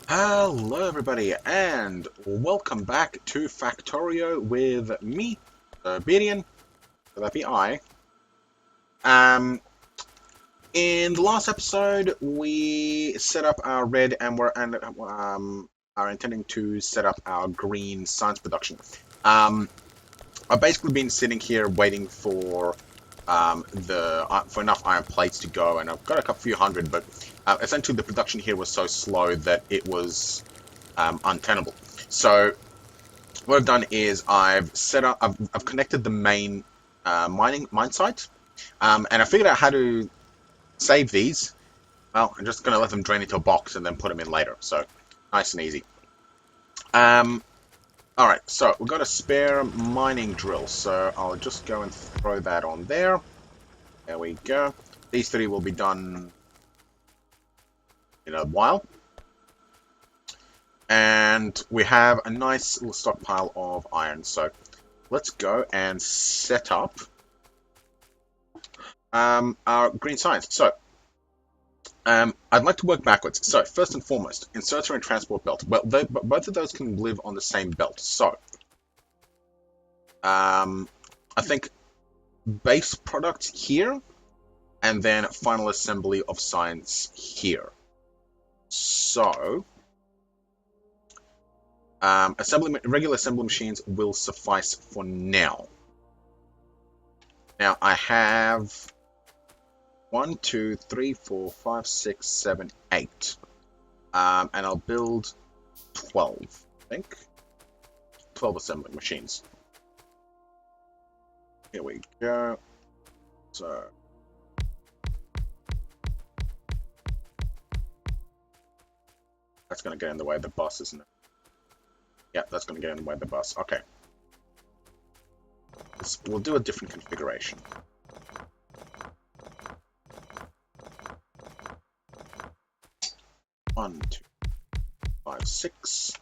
Hello everybody and welcome back to Factorio with me, Bedian, so that be I. Um, in the last episode we set up our red and are intending to set up our green science production. I've basically been sitting here waiting for for enough iron plates to go, and I've got a few hundred, but essentially the production here was so slow that it was untenable. So what I've done is I've connected the main mine site, and I figured out how to save these. Well, I'm just gonna let them drain into a box and then put them in later. So nice and easy. Um, all right, so we've got a spare mining drill, so I'll just go and throw that on there. There we go. These three will be done in a while. And we have a nice little stockpile of iron, so let's go and set up our green science. So I'd like to work backwards. So first and foremost, inserter and transport belt. Well, both of those can live on the same belt. So I think base product here, and then final assembly of science here. So regular assembly machines will suffice for now. Now I have 1, 2, 3, 4, 5, 6, 7, 8. And I'll build 12, I think. 12 assembly machines. Here we go. So that's going to get in the way of the bus, isn't it? Yeah, that's going to get in the way of the bus. Okay. We'll do a different configuration. One, 2, 5, 6.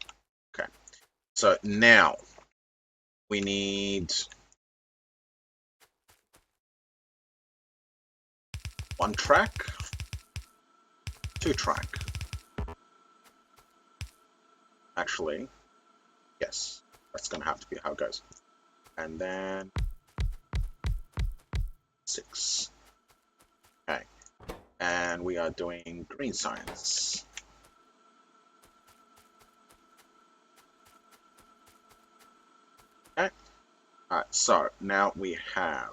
Okay. So now we need 1 track, 2 track. Actually, yes, that's going to have to be how it goes. And then 6. Okay. And we are doing green science. Okay. Alright, so now we have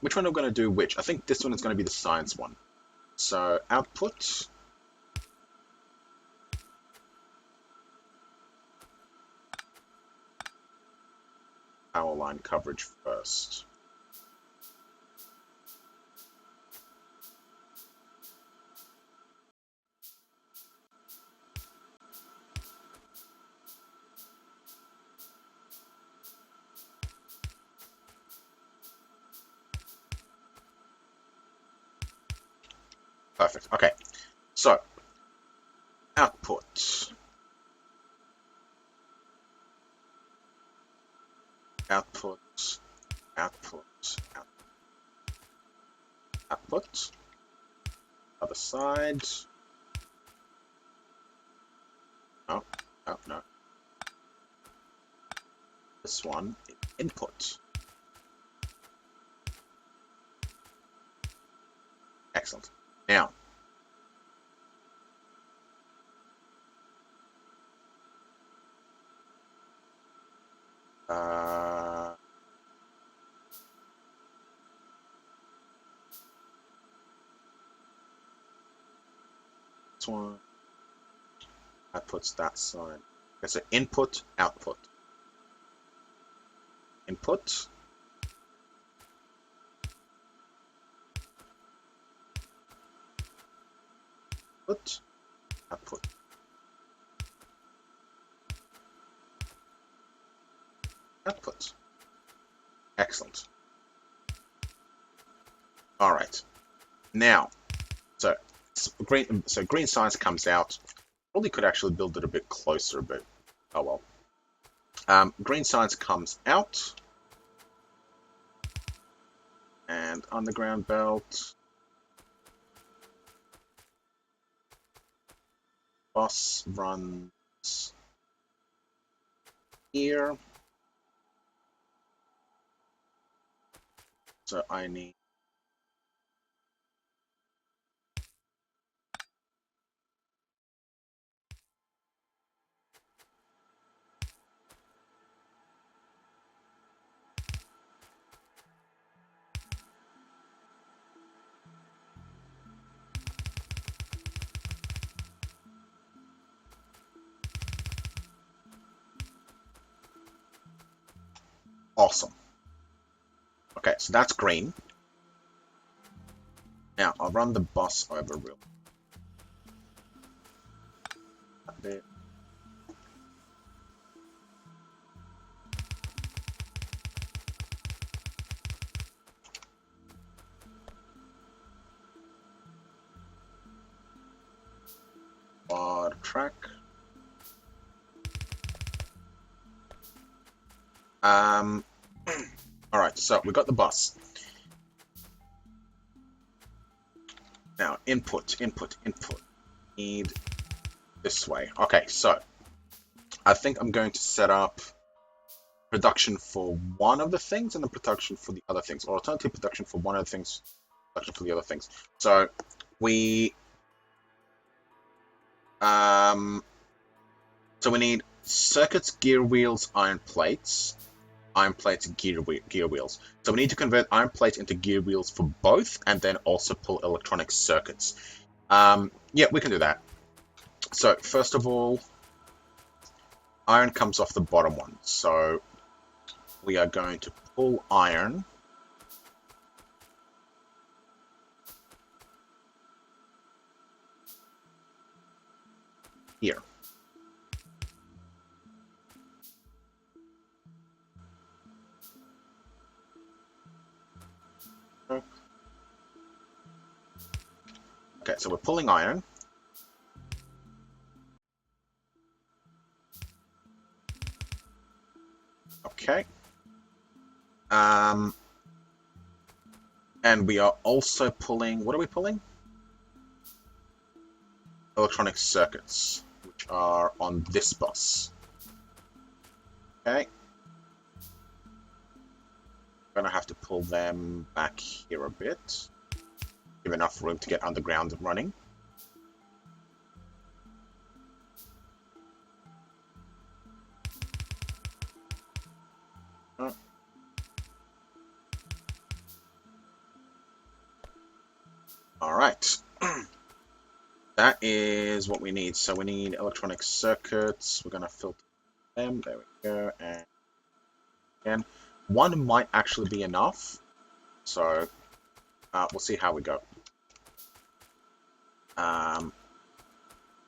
which one am I going to do which? I think this one is going to be the science one. So output. Power line coverage first. Perfect. Okay. So output. Output. Output. Output. Other side. Oh, oh no. This one is input. Excellent. Now, this one outputs that side. Okay, so input, output. Input. Output. Output. Output. Excellent. All right. Now, so green science comes out. Probably could actually build it a bit closer, but oh well. Green science comes out, and underground belt. bus runs here. So I need awesome. Okay, so that's green. Now I'll run the bus over real bit. Bar track. All right, so we got the bus. Now input. Need this way. Okay, so I think I'm going to set up production for one of the things and then production for the other things, or alternatively production for one of the things, production for the other things. So we need circuits, gear wheels, iron plates, gear wheels. So we need to convert iron plates into gear wheels for both, and then also pull electronic circuits. Yeah, we can do that. So first of all, iron comes off the bottom one. So we are going to pull iron here. Okay, so we're pulling iron. Okay. And we are also pulling, what are we pulling? Electronic circuits, which are on this bus. Okay. Gonna have to pull them back here a bit. Give enough room to get underground running. All right. That is what we need. So we need electronic circuits. We're gonna filter them. There we go. And again, one might actually be enough. So we'll see how we go.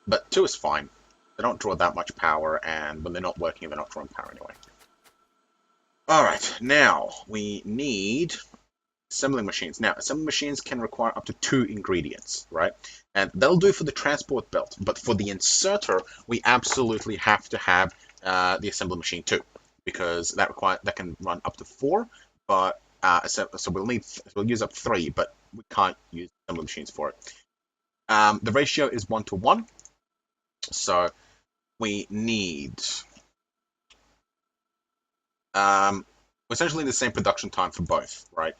But two is fine. They don't draw that much power, and when they're not working, they're not drawing power anyway. Alright, now we need assembling machines. Now, assembling machines can require up to 2 ingredients, right? And that'll do for the transport belt. But for the inserter, we absolutely have to have the assembly machine too, because that can run up to 4. But so we'll use up 3, but we can't use assembly machines for it. The ratio is 1:1, so we need essentially the same production time for both, right?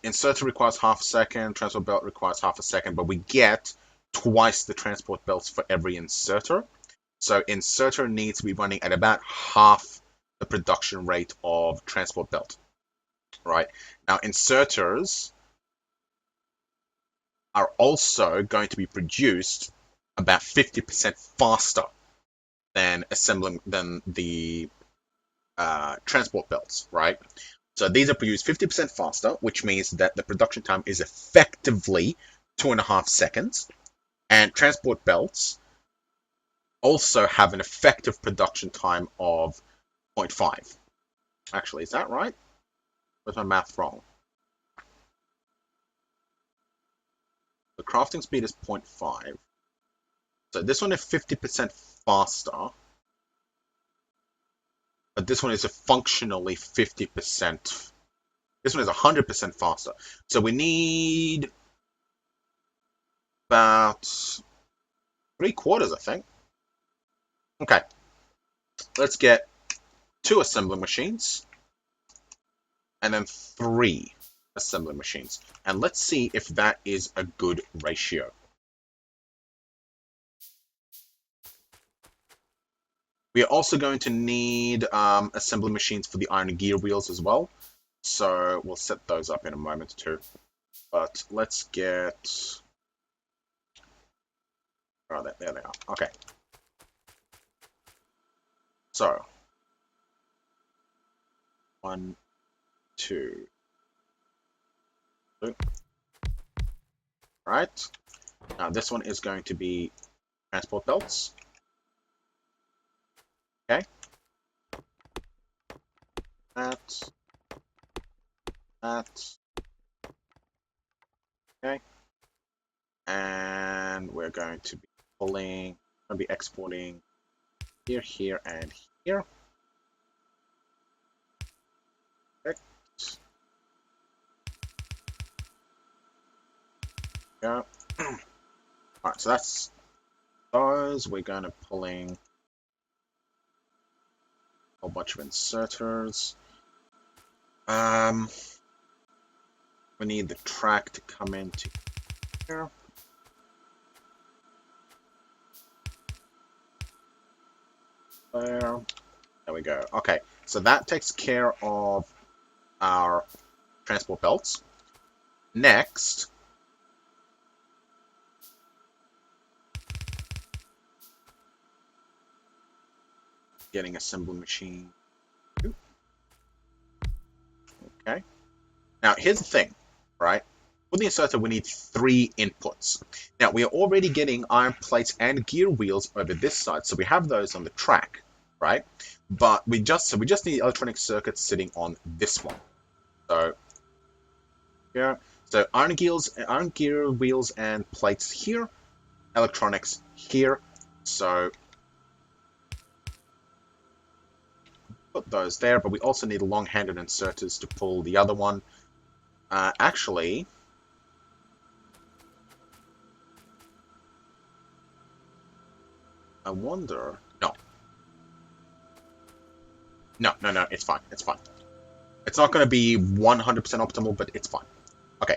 Inserter requires half a second, transport belt requires half a second, but we get twice the transport belts for every inserter. So inserter needs to be running at about half the production rate of transport belt, right? Now inserters are also going to be produced about 50% faster than the transport belts, right? So these are produced 50% faster, which means that the production time is effectively 2.5 seconds. And transport belts also have an effective production time of 0.5. Actually, is that right? Was my math wrong? The crafting speed is 0.5. So this one is 50% faster. But this one is a functionally 50%. This one is 100% faster. So we need about 3/4, I think. Okay, let's get 2 assembly machines and then 3 assembly machines. And let's see if that is a good ratio. We are also going to need assembly machines for the iron gear wheels as well. So we'll set those up in a moment too. But let's get... Oh, there they are. Okay. So, 1, 2, 2. Right. Now this one is going to be transport belts. Okay. That. Okay. And we're going to be exporting here, here, and here. Perfect. Yeah. Alright, so that's those. We're going to pulling a whole bunch of inserters. We need the track to come into here. There we go. Okay, so that takes care of our transport belts. Next, getting assembly machine 2. Okay. Now, here's the thing, right? For the inserter, we need 3 inputs. Now, we are already getting iron plates and gear wheels over this side, so we have those on the track, right? But we just need electronic circuits sitting on this one. So, yeah. So iron gear wheels and plates here, electronics here. So put those there, but we also need long-handed inserters to pull the other one. Actually, I wonder... No, it's fine. It's fine. It's not going to be 100% optimal, but it's fine. Okay.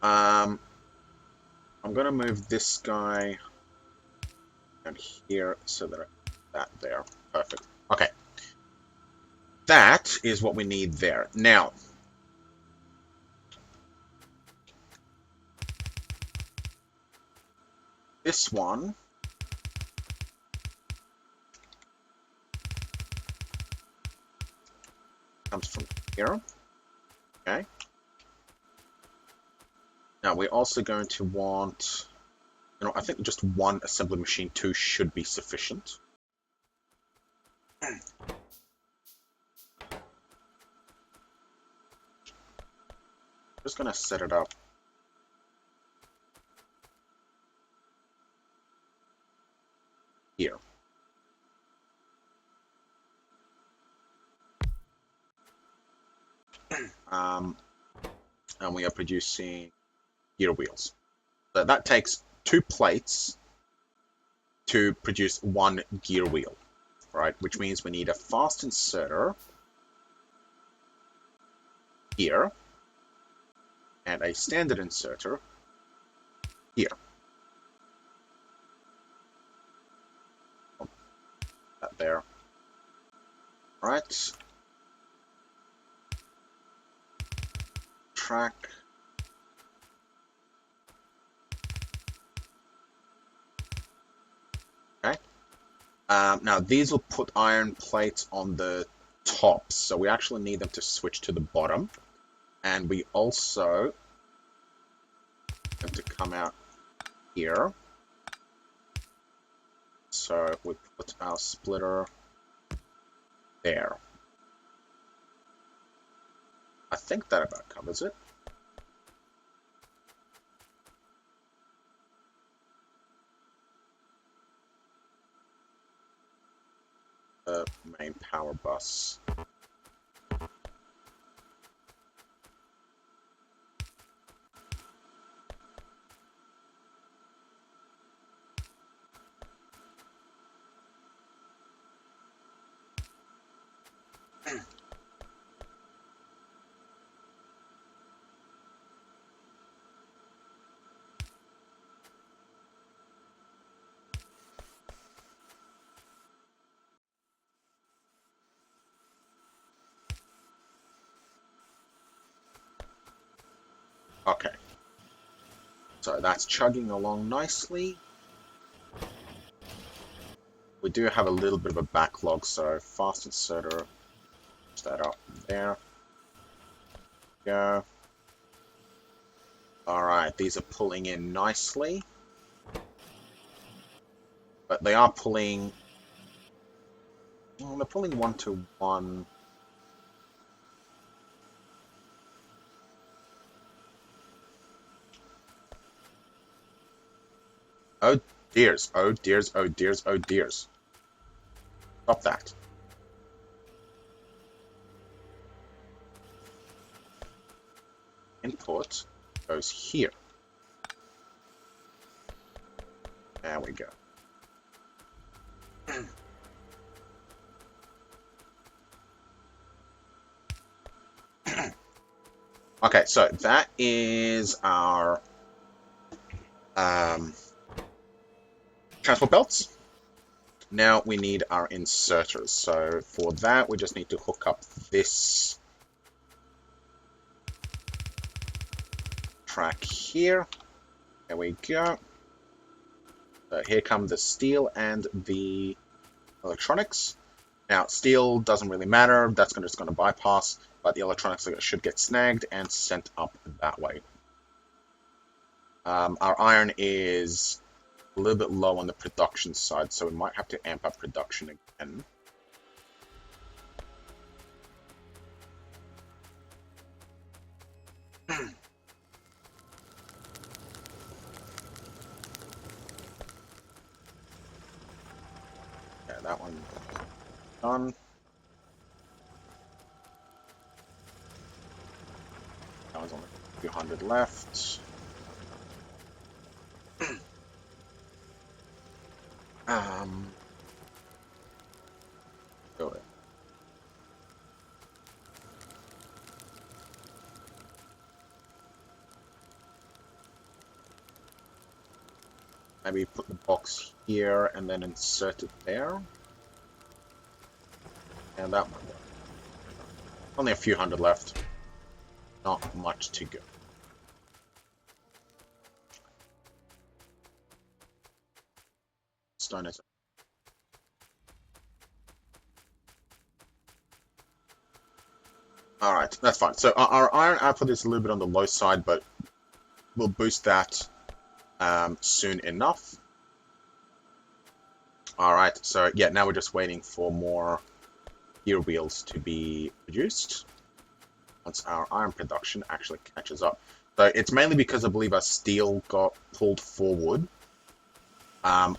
I'm going to move this guy down here so that there. Perfect. Okay. That is what we need there. Now, this one comes from here. Okay. Now we're also going to want, I think just 1 assembly machine 2 should be sufficient. Just going to set it up here. And we are producing gear wheels. So that takes 2 plates to produce 1 gear wheel, right? Which means we need a fast inserter here and a standard inserter here. That there. All right. Track. Okay. Now these will put iron plates on the tops, so we actually need them to switch to the bottom, and we also have to come out here. So we put our splitter there. I think that about covers it. The main power bus. Okay. So that's chugging along nicely. We do have a little bit of a backlog, so fast inserter, push that up there. Go. Alright, these are pulling in nicely. But they are pulling... Well, they're pulling 1 to 1. Oh dears, oh dears, oh dears, oh dears. Stop that. Input goes here. There we go. Okay, so that is our transport belts. Now we need our inserters. So for that, we just need to hook up this track here. There we go. So here come the steel and the electronics. Now, steel doesn't really matter. That's just going to bypass, but the electronics should get snagged and sent up that way. Our iron is a little bit low on the production side, so we might have to amp up production again. Yeah, that one done. That one's only a few hundred left. Go ahead. Maybe put the box here and then insert it there. And that one. Only a few hundred left. Not much to go. Stone is. Alright, that's fine. So our iron output is a little bit on the low side, but we'll boost that soon enough. Alright, so yeah, now we're just waiting for more gear wheels to be produced once our iron production actually catches up. So it's mainly because I believe our steel got pulled forward,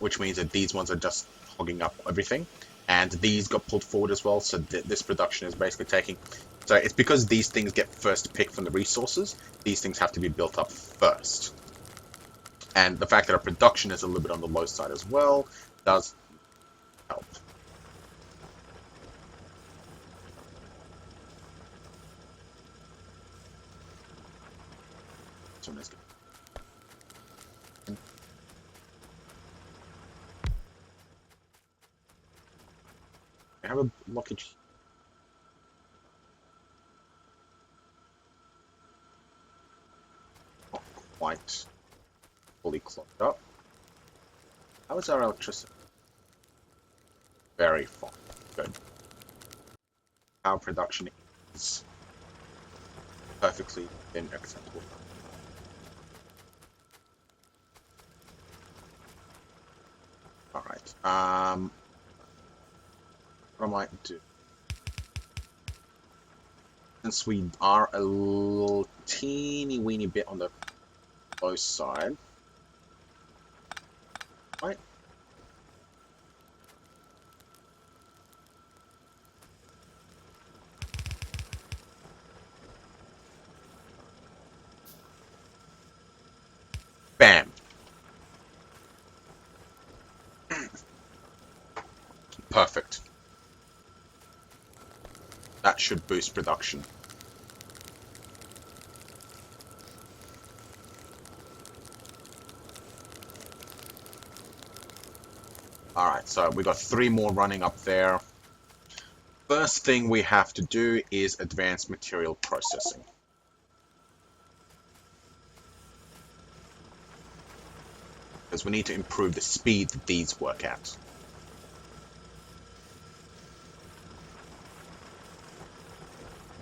which means that these ones are just hogging up everything. And these got pulled forward as well, so this production is basically taking... So it's because these things get first picked from the resources, these things have to be built up first. And the fact that our production is a little bit on the low side as well does help. So let's go. I have a blockage. Not quite fully clogged up. How is our electricity? Very fine. Good. Power production is perfectly acceptable. Alright. What I might do, since we are a little teeny weeny bit on the low side, right? Bam. Perfect. That should boost production. Alright, so we got 3 more running up there. First thing we have to do is advanced material processing. because we need to improve the speed that these work at.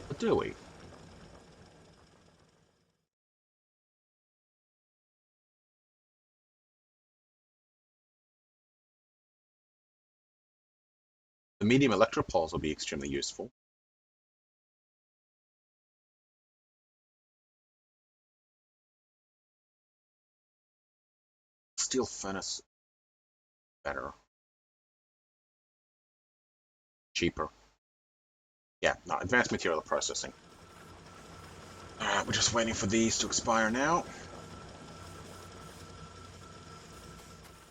What do we? The medium electropoles will be extremely useful. Steel furnace, better. Cheaper. Yeah, no, advanced material processing. We're just waiting for these to expire now.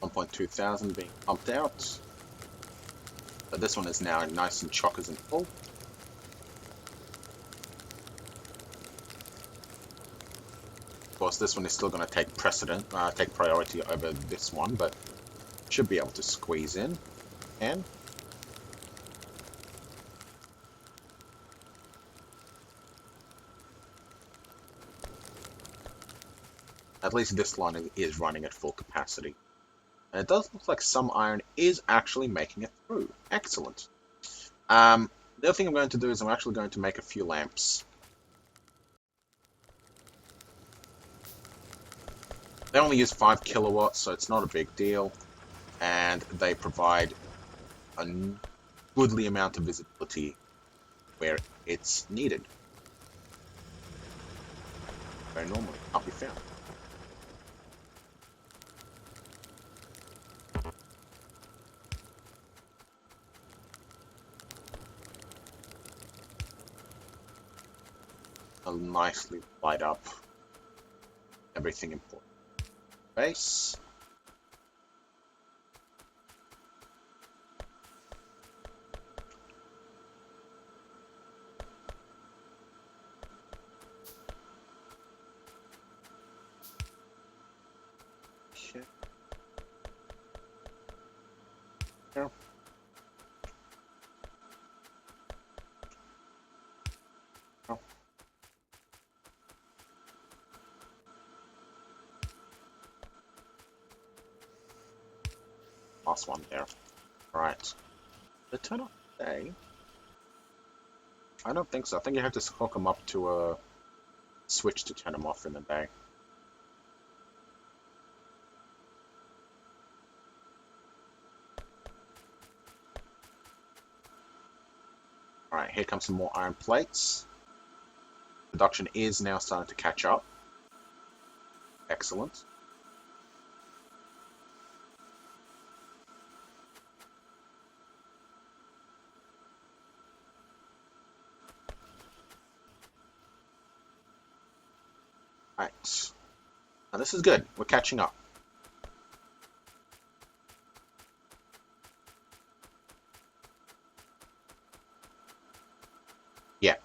1.2 thousand being pumped out. But this one is now nice and chockers and full. Of course, this one is still going to take take priority over this one, but should be able to squeeze in. And at least this line is running at full capacity. And it does look like some iron is actually making it through. Excellent. The other thing I'm going to do is I'm actually going to make a few lamps. They only use 5 kilowatts, so it's not a big deal. And they provide a goodly amount of visibility where it's needed. Very normally, can't be found. I'll nicely light up everything important. Base. Okay. There. Oh. Last one there. Right. The turn off day? I don't think so. I think you have to hook them up to a switch to turn them off in the day. Alright, here comes some more iron plates. Production is now starting to catch up. Excellent. Right. Now this is good. We're catching up. Yeah.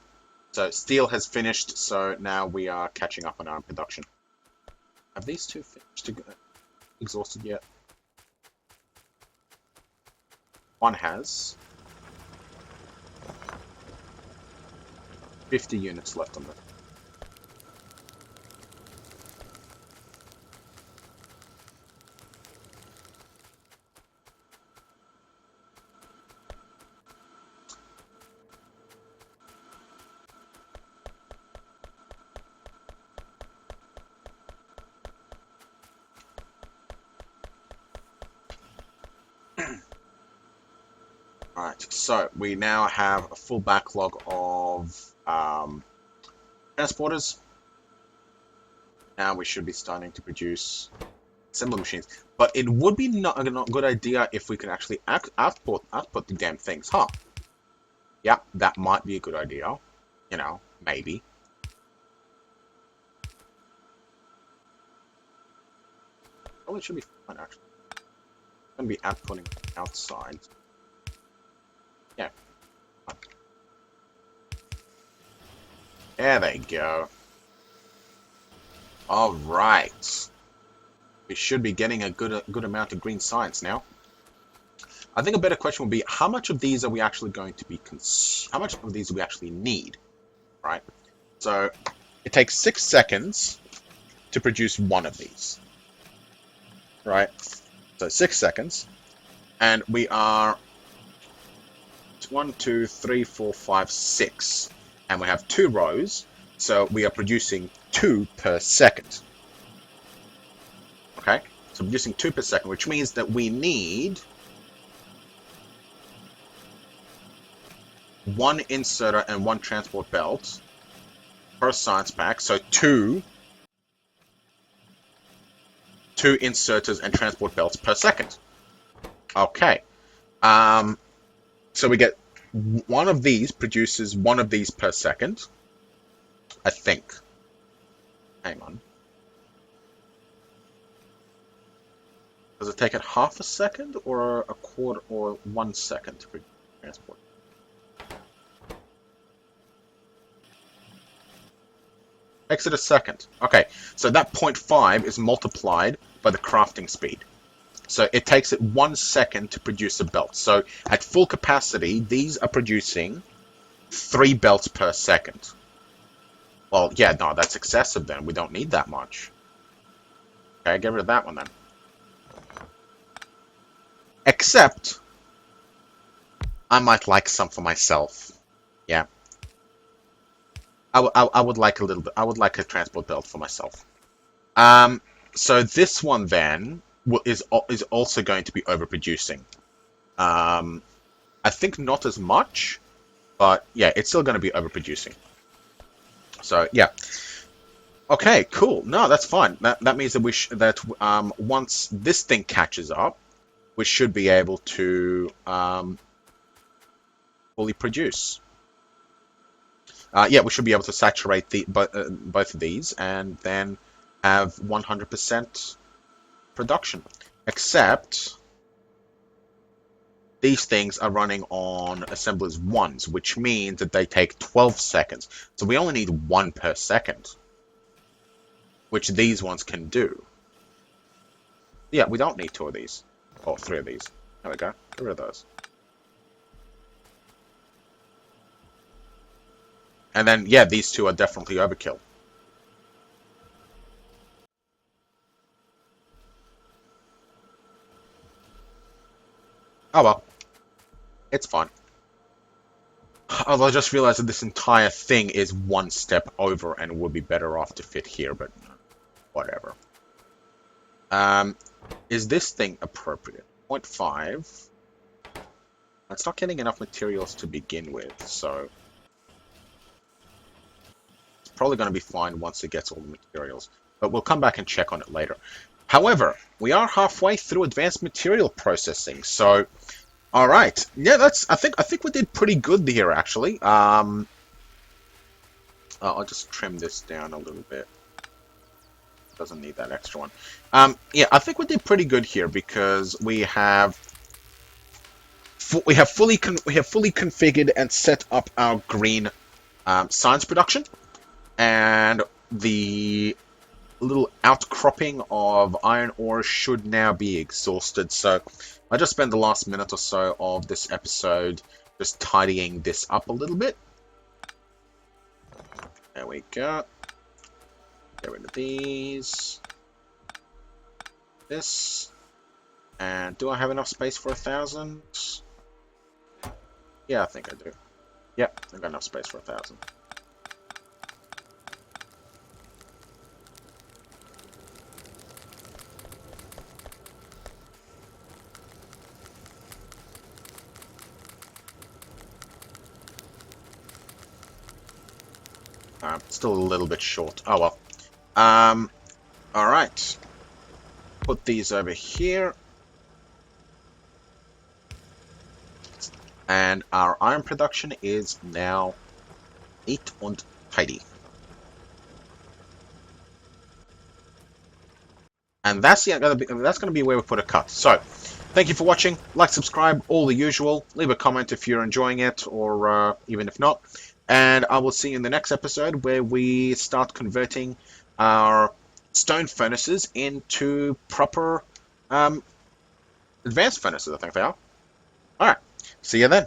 So steel has finished, so now we are catching up on our production. Have these two finished exhausted yet? One has. 50 units left on them. Alright, so we now have a full backlog of transporters. Now we should be starting to produce assembly machines. But it would be not a good idea if we could actually output the damn things, huh? Yeah, that might be a good idea. You know, maybe. Probably should be fine, actually. It's going to be outputting outside. Yeah. There they go. All right. We should be getting a good amount of green science now. I think a better question would be, how much of these are we actually going to be how much of these do we actually need, right? So it takes 6 seconds to produce one of these, right? So 6 seconds. And we are 1, 2, 3, 4, 5, 6. And we have 2 rows. So we are producing 2 per second. Okay? So producing 2 per second, which means that we need 1 inserter and 1 transport belt per science pack. So 2 inserters and transport belts per second. Okay. So we get one of these produces one of these per second. I think. Hang on. Does it take it half a second or a quarter or 1 second to produce transport? Takes it a second. Okay, so that 0.5 is multiplied by the crafting speed. So it takes it 1 second to produce a belt. So at full capacity, these are producing 3 belts per second. Well, yeah, no, that's excessive then. We don't need that much. Okay, get rid of that one then. Except, I might like some for myself. Yeah. I would like a little bit. I would like a transport belt for myself. So this one then is also going to be overproducing. I think not as much, but yeah, it's still going to be overproducing. So yeah. Okay, cool. No, that's fine. That means that once this thing catches up, we should be able to fully produce. Yeah, we should be able to saturate both of these and then have 100% production. Except these things are running on assemblers 1s, which means that they take 12 seconds. So we only need 1 per second, which these ones can do. Yeah, we don't need 2 of these. Or 3 of these. There we go. Get rid of those. And then, yeah, these 2 are definitely overkill. Oh well. It's fine. Although I just realized that this entire thing is 1 step over and would be better off to fit here, but whatever. Is this thing appropriate? 0.5. It's not getting enough materials to begin with, so it's probably going to be fine once it gets all the materials. But we'll come back and check on it later. However, we are halfway through advanced material processing, so all right. Yeah, I think we did pretty good here actually. I'll just trim this down a little bit. Doesn't need that extra one. Yeah, I think we did pretty good here because we have fully configured and set up our green science production, and the little outcropping of iron ore should now be exhausted. So I just spent the last minute or so of this episode just tidying this up a little bit. There we go. Get rid of these. This. And do I have enough space for 1,000? Yeah, I think I do. Yep, I've got enough space for 1,000. Still a little bit short. Oh well. Alright. Put these over here. And our iron production is now neat and tidy. And that's going to be where we put a cut. So, thank you for watching. Like, subscribe, all the usual. Leave a comment if you're enjoying it, or even if not. And I will see you in the next episode where we start converting our stone furnaces into proper advanced furnaces, I think they are. Alright, see you then.